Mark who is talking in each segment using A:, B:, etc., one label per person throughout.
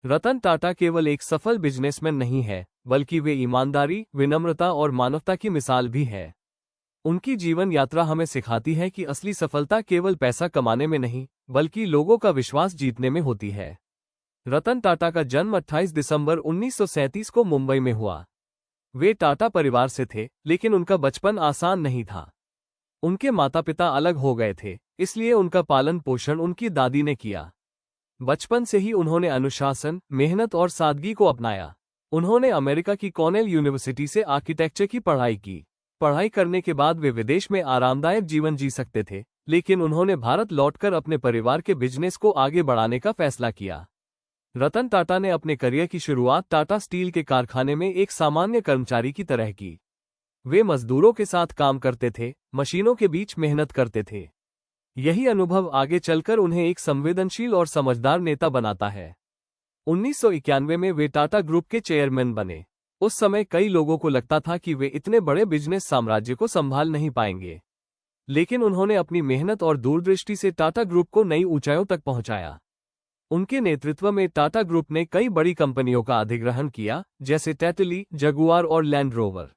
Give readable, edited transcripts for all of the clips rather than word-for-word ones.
A: रतन टाटा केवल एक सफल बिजनेसमैन नहीं है, बल्कि वे ईमानदारी, विनम्रता और मानवता की मिसाल भी है। उनकी जीवन यात्रा हमें सिखाती है कि असली सफलता केवल पैसा कमाने में नहीं, बल्कि लोगों का विश्वास जीतने में होती है। रतन टाटा का जन्म 28 दिसंबर 1937 को मुंबई में हुआ। वे टाटा परिवार से थे, लेकिन उनका बचपन आसान नहीं था। उनके माता पिता अलग हो गए थे, इसलिए उनका पालन पोषण उनकी दादी ने किया। बचपन से ही उन्होंने अनुशासन, मेहनत और सादगी को अपनाया। उन्होंने अमेरिका की कॉर्नेल यूनिवर्सिटी से आर्किटेक्चर की पढ़ाई की। पढ़ाई करने के बाद वे विदेश में आरामदायक जीवन जी सकते थे, लेकिन उन्होंने भारत लौटकर अपने परिवार के बिजनेस को आगे बढ़ाने का फैसला किया। रतन टाटा ने अपने करियर की शुरुआत टाटा स्टील के कारखाने में एक सामान्य कर्मचारी की तरह की। वे मजदूरों के साथ काम करते थे, मशीनों के बीच मेहनत करते थे। यही अनुभव आगे चलकर उन्हें एक संवेदनशील और समझदार नेता बनाता है। 1991 में वे टाटा ग्रुप के चेयरमैन बने। उस समय कई लोगों को लगता था कि वे इतने बड़े बिजनेस साम्राज्य को संभाल नहीं पाएंगे, लेकिन उन्होंने अपनी मेहनत और दूरदृष्टि से टाटा ग्रुप को नई ऊंचाइयों तक पहुंचाया। उनके नेतृत्व में टाटा ग्रुप ने कई बड़ी कंपनियों का अधिग्रहण किया, जैसे टेटली, जगुआर और लैंड रोवर।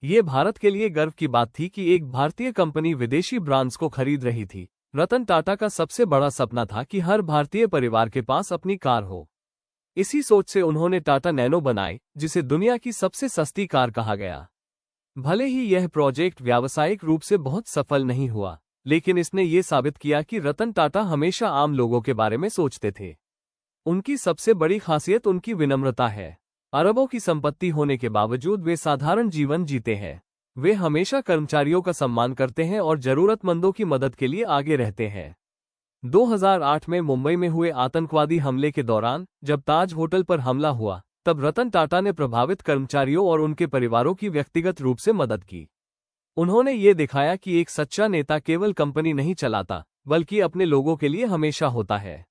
A: ये भारत के लिए गर्व की बात थी कि एक भारतीय कंपनी विदेशी ब्रांड्स को खरीद रही थी। रतन टाटा का सबसे बड़ा सपना था कि हर भारतीय परिवार के पास अपनी कार हो। इसी सोच से उन्होंने टाटा नैनो बनाई, जिसे दुनिया की सबसे सस्ती कार कहा गया। भले ही यह प्रोजेक्ट व्यावसायिक रूप से बहुत सफल नहीं हुआ, लेकिन इसने ये साबित किया कि रतन टाटा हमेशा आम लोगों के बारे में सोचते थे। उनकी सबसे बड़ी खासियत उनकी विनम्रता है। अरबों की संपत्ति होने के बावजूद वे साधारण जीवन जीते हैं। वे हमेशा कर्मचारियों का सम्मान करते हैं और जरूरतमंदों की मदद के लिए आगे रहते हैं। 2008 में मुंबई में हुए आतंकवादी हमले के दौरान जब ताज होटल पर हमला हुआ, तब रतन टाटा ने प्रभावित कर्मचारियों और उनके परिवारों की व्यक्तिगत रूप से मदद की। उन्होंने ये दिखाया कि एक सच्चा नेता केवल कंपनी नहीं चलाता, बल्कि अपने लोगों के लिए हमेशा होता है।